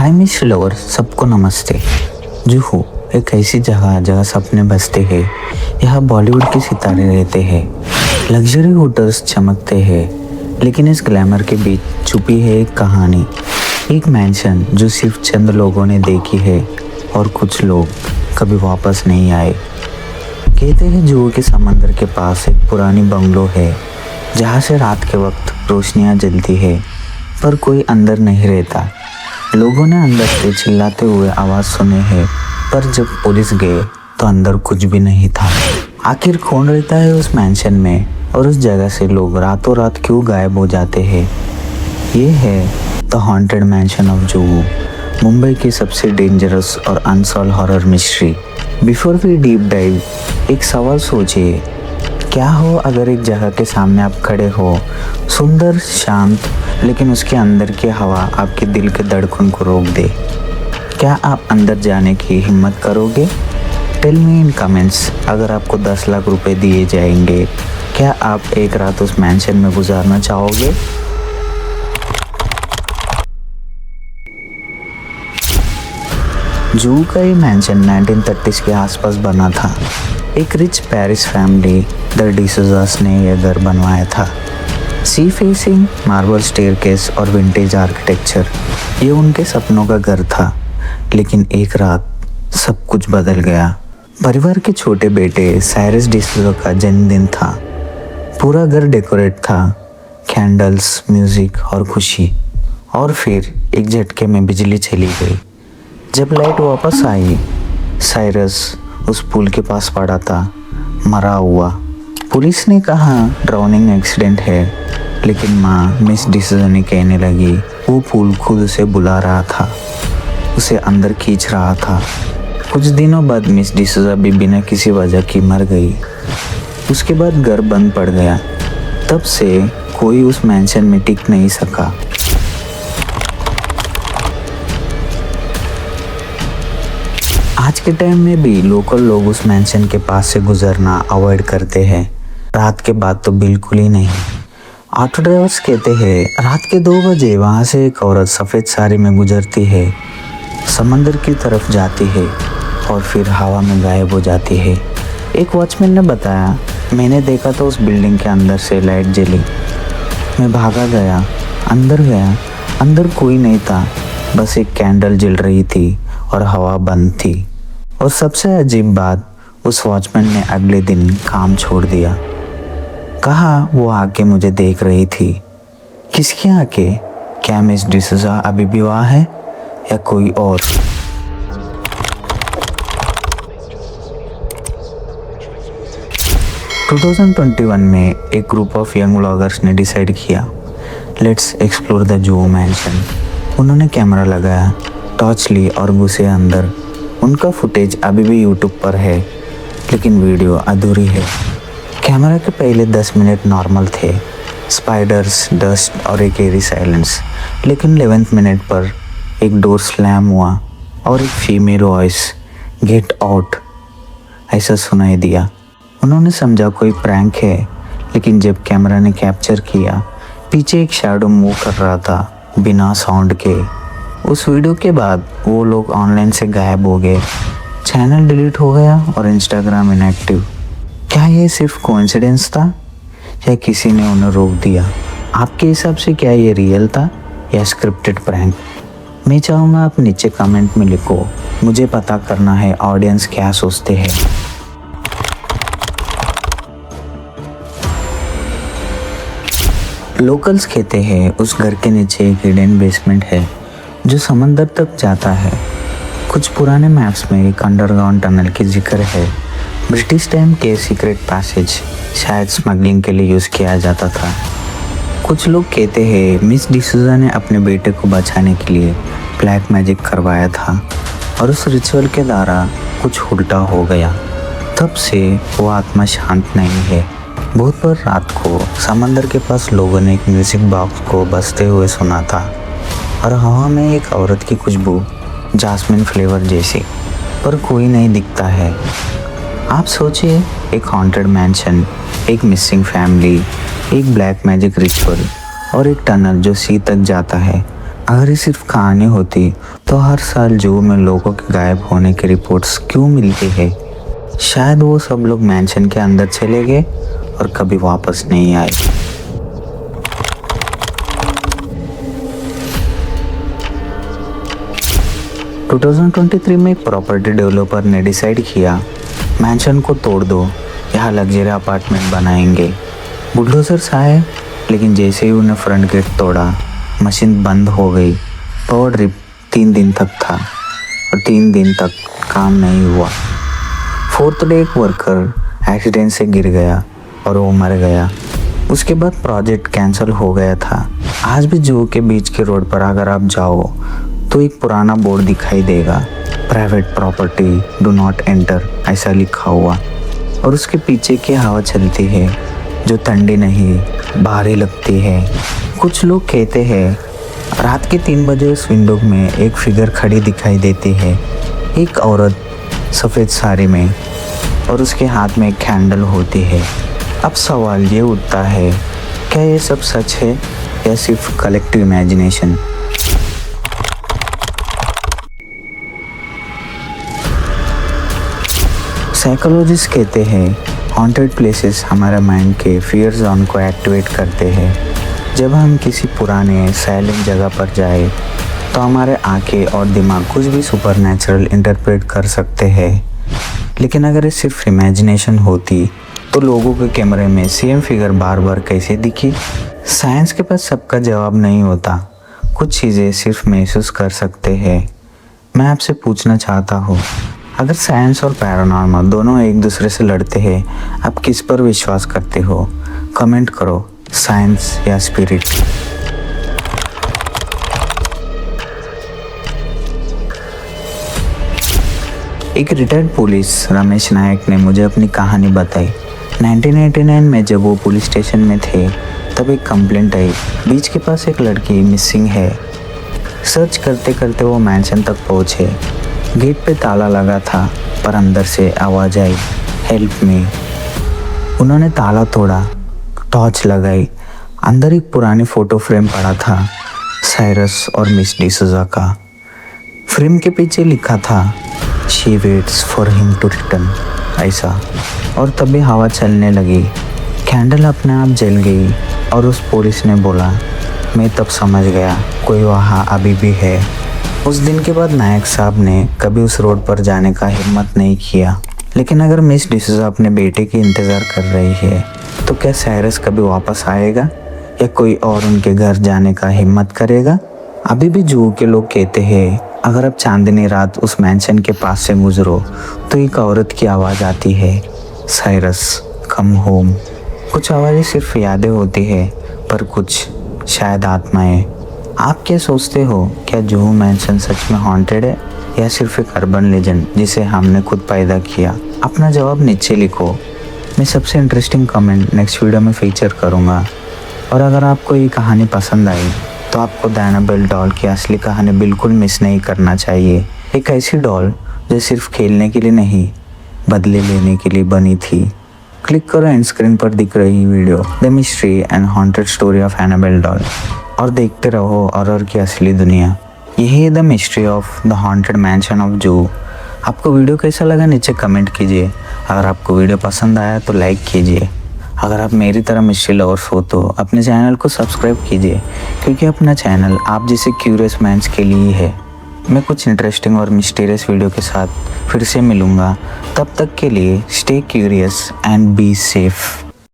Hi miss lover, सबको नमस्ते। जुहू एक ऐसी जगह जहाँ सपने बसते हैं। यहाँ बॉलीवुड के सितारे रहते हैं, लग्जरी होटल्स चमकते हैं, लेकिन इस ग्लैमर के बीच छुपी है एक कहानी, एक मैंशन जो सिर्फ चंद लोगों ने देखी है और कुछ लोग कभी वापस नहीं आए। कहते हैं जुहू के समंदर के पास एक पुरानी बंगलो है जहाँ से रात के वक्त रोशनियाँ जलती है, पर कोई अंदर नहीं रहता। लोगों ने अंदर से चिल्लाते हुए आवाज़ सुने हैं, पर जब पुलिस गए तो अंदर कुछ भी नहीं था। आखिर कौन रहता है उस मैंशन में और उस जगह से लोग रातों रात क्यों गायब हो जाते हैं? ये है the haunted mansion of Juhu, Mumbai की सबसे डेंजरस और unsolve horror mystery. Before we deep dive, एक सवाल सोचिए, क्या हो अगर एक जगह के सामने आप खड़े हो, सुंदर शांत, लेकिन उसके अंदर की हवा आपके दिल के धड़कन को रोक दे? क्या आप अंदर जाने की हिम्मत करोगे? Tell me in comments. अगर आपको 10 लाख रुपए दिए जाएंगे, क्या आप एक रात उस मैंशन में गुजारना चाहोगे? जुहू का ये मैंशन 1930s के आसपास बना था। एक रिच पेरिस फैमिली द डिसूज़ास ने यह घर बनवाया था। सी फेसिंग, मार्बल स्टेयरकेस और विंटेज आर्किटेक्चर, ये उनके सपनों का घर था। लेकिन एक रात सब कुछ बदल गया। परिवार के छोटे बेटे साइरस डिसूज़ा का जन्मदिन था। पूरा घर डेकोरेट था, कैंडल्स, म्यूजिक और खुशी। और फिर एक झटके में बिजली चली गई। जब लाइट वापस आई, साइरस उस पुल के पास पड़ा था, मरा हुआ। पुलिस ने कहा ड्राउनिंग एक्सीडेंट है, लेकिन माँ मिस डिसूज़ा ने कहने लगी वो पुल खुद उसे बुला रहा था, उसे अंदर खींच रहा था। कुछ दिनों बाद मिस डिसूज़ा भी बिना किसी वजह की मर गई। उसके बाद घर बंद पड़ गया। तब से कोई उस मैंशन में टिक नहीं सका। आज के टाइम में भी लोकल लोग उस मैंशन के पास से गुजरना अवॉइड करते हैं। रात के बाद तो बिल्कुल ही नहीं। ऑटो ड्राइवर्स कहते हैं रात के 2 बजे वहाँ से एक औरत सफ़ेद साड़ी में गुजरती है, समंदर की तरफ जाती है और फिर हवा में गायब हो जाती है। एक वॉचमैन ने बताया, मैंने देखा तो उस बिल्डिंग के अंदर से लाइट जली। मैं भागा गया, अंदर गया, अंदर कोई नहीं था, बस एक कैंडल जल रही थी और हवा बंद थी। और सबसे अजीब बात, उस वॉचमैन ने अगले दिन काम छोड़ दिया। कहा वो आके मुझे देख रही थी। किसकी आके? क्या मिस डिसूज़ा अभी भी वहाँ है या कोई और? टू 2021 में एक ग्रुप ऑफ यंग व्लॉगर्स ने डिसाइड किया, let's explore the Juhu mention. उन्होंने कैमरा लगाया, टॉर्च ली और घुसे अंदर। उनका फुटेज अभी भी यूट्यूब पर है, लेकिन वीडियो अधूरी है। कैमरा के पहले 10 मिनट नॉर्मल थे, स्पाइडर्स, डस्ट और एक एरी साइलेंस। लेकिन 11th मिनट पर एक डोर स्लैम हुआ और एक फीमेल वॉइस, गेट आउट, ऐसा सुनाई दिया। उन्होंने समझा कोई प्रैंक है, लेकिन जब कैमरा ने कैप्चर किया, पीछे एक शैडो मूव कर रहा था बिना साउंड के। उस वीडियो के बाद वो लोग ऑनलाइन से गायब हो गए, चैनल डिलीट हो गया और इंस्टाग्राम इनएक्टिव। क्या ये सिर्फ कोइंसिडेंस था या किसी ने उन्हें रोक दिया? आपके हिसाब से क्या ये रियल था या स्क्रिप्टेड प्रैंक? मैं चाहूँगा आप नीचे कमेंट में लिखो, मुझे पता करना है ऑडियंस क्या सोचते हैं। लोकल्स कहते हैं उस घर के नीचे एक हिडन बेसमेंट है जो समंदर तक जाता है। कुछ पुराने मैप्स में एक अंडरग्राउंड टनल की जिक्र है। ब्रिटिश टाइम के सीक्रेट पैसेज शायद स्मगलिंग के लिए यूज़ किया जाता था। कुछ लोग कहते हैं मिस डिसूज़ा ने अपने बेटे को बचाने के लिए ब्लैक मैजिक करवाया था और उस रिचुअल के द्वारा कुछ उल्टा हो गया। तब से वो आत्मा शांत नहीं है। बहुत बार रात को समंदर के पास लोगों ने एक म्यूजिक बॉक्स को बजते हुए सुना था और हवा में एक औरत की खुशबू, जास्मिन फ्लेवर जैसी, पर कोई नहीं दिखता है। आप सोचिए, एक हॉन्टेड मैंशन, एक मिसिंग फैमिली, एक ब्लैक मैजिक रिचुअल और एक टनल जो सी तक जाता है, अगर ये सिर्फ कहानी होती तो हर साल जू में लोगों के गायब होने की रिपोर्ट्स क्यों मिलती है? शायद वो सब लोग मैंशन के अंदर चले गए और कभी वापस नहीं आए। टू 2023 में एक प्रॉपर्टी डेवलपर ने डिसाइड किया मैंशन को तोड़ दो, यहाँ लग्जरी अपार्टमेंट बनाएंगे। बुलडोजर्स आए, लेकिन जैसे ही उन्हें फ्रंट गेट तोड़ा मशीन बंद हो गई। पावर ड्रिप 3 दिन तक था और 3 दिन तक काम नहीं हुआ। 4th डे एक वर्कर एक्सीडेंट से गिर गया और वो मर गया। उसके बाद प्रोजेक्ट कैंसिल हो गया था। आज भी जू के बीच के रोड पर अगर आप जाओ तो एक पुराना बोर्ड दिखाई देगा, private property do not enter ऐसा लिखा हुआ। और उसके पीछे की हवा चलती है जो ठंडी नहीं भारी लगती है। कुछ लोग कहते हैं रात के 3 बजे उस विंडो में एक फिगर खड़ी दिखाई देती है, एक औरत सफ़ेद साड़ी में, और उसके हाथ में एक कैंडल होती है। अब सवाल ये उठता है, क्या ये सब सच है या सिर्फ कलेक्टिव इमेजिनेशन? साइकोलॉजिस्ट कहते हैं हॉन्टेड प्लेसेस हमारे माइंड के फियर जोन को एक्टिवेट करते हैं। जब हम किसी पुराने साइलेंट जगह पर जाए तो हमारे आंखें और दिमाग कुछ भी सुपरनैचुरल इंटरप्रेट कर सकते हैं। लेकिन अगर ये सिर्फ इमेजिनेशन होती तो लोगों के कैमरे में सेम फिगर बार बार कैसे दिखी? साइंस के पास सबका जवाब नहीं होता, कुछ चीज़ें सिर्फ महसूस कर सकते हैं। मैं आपसे पूछना चाहता हूँ, अगर साइंस और पैरानॉर्मल दोनों एक दूसरे से लड़ते हैं, आप किस पर विश्वास करते हो? कमेंट करो, साइंस या स्पिरिट। एक रिटायर्ड पुलिस रमेश नायक ने मुझे अपनी कहानी बताई। 1989 में जब वो पुलिस स्टेशन में थे तब एक कंप्लेंट आई, बीच के पास एक लड़की मिसिंग है। सर्च करते करते वो मैंशन तक पहुँचे। गेट पे ताला लगा था पर अंदर से आवाज़ आई, हेल्प मी। उन्होंने ताला तोड़ा, टॉर्च लगाई। अंदर एक पुरानी फ़ोटो फ्रेम पड़ा था, साइरस और मिस डिसूजा का। फ्रेम के पीछे लिखा था she waits for him to return ऐसा। और तभी हवा चलने लगी, कैंडल अपने आप जल गई और उस पुलिस ने बोला, मैं तब समझ गया कोई वहाँ अभी भी है। उस दिन के बाद नायक साहब ने कभी उस रोड पर जाने का हिम्मत नहीं किया। लेकिन अगर मिस डिसूजा अपने बेटे की इंतज़ार कर रही है तो क्या साइरस कभी वापस आएगा या कोई और उनके घर जाने का हिम्मत करेगा? अभी भी जू के लोग कहते हैं अगर आप चांदनी रात उस मैंशन के पास से गुजरो तो एक औरत की आवाज़ आती है, साइरस कम होम। कुछ आवाज़ें सिर्फ यादें होती है पर कुछ शायद आत्माएं। आप क्या सोचते हो, क्या जू मैंशन सच में हॉन्टेड है या सिर्फ एक अर्बन लेजेंड जिसे हमने खुद पैदा किया? अपना जवाब नीचे लिखो। मैं सबसे इंटरेस्टिंग कमेंट नेक्स्ट वीडियो में फीचर करूँगा। और अगर आपको ये कहानी पसंद आई तो आपको एनाबेल डॉल की असली कहानी बिल्कुल मिस नहीं करना चाहिए। एक ऐसी डॉल जो सिर्फ खेलने के लिए नहीं, बदले लेने के लिए बनी थी। क्लिक करो एंड स्क्रीन पर दिख रही video the mystery and haunted story of Annabelle doll और देखते रहो हॉरर की असली दुनिया। यही है the mystery of the haunted mansion of Juhu. आपको वीडियो कैसा लगा नीचे कमेंट कीजिए। अगर आपको वीडियो पसंद आया तो लाइक कीजिए। अगर आप मेरी तरह मिस्ट्री लवर्स हो तो अपने चैनल को सब्सक्राइब कीजिए, क्योंकि अपना चैनल आप जैसे क्यूरियस माइंड्स के लिए है। मैं कुछ इंटरेस्टिंग और मिस्टीरियस वीडियो के साथ फिर से मिलूँगा। तब तक के लिए stay curious and be safe.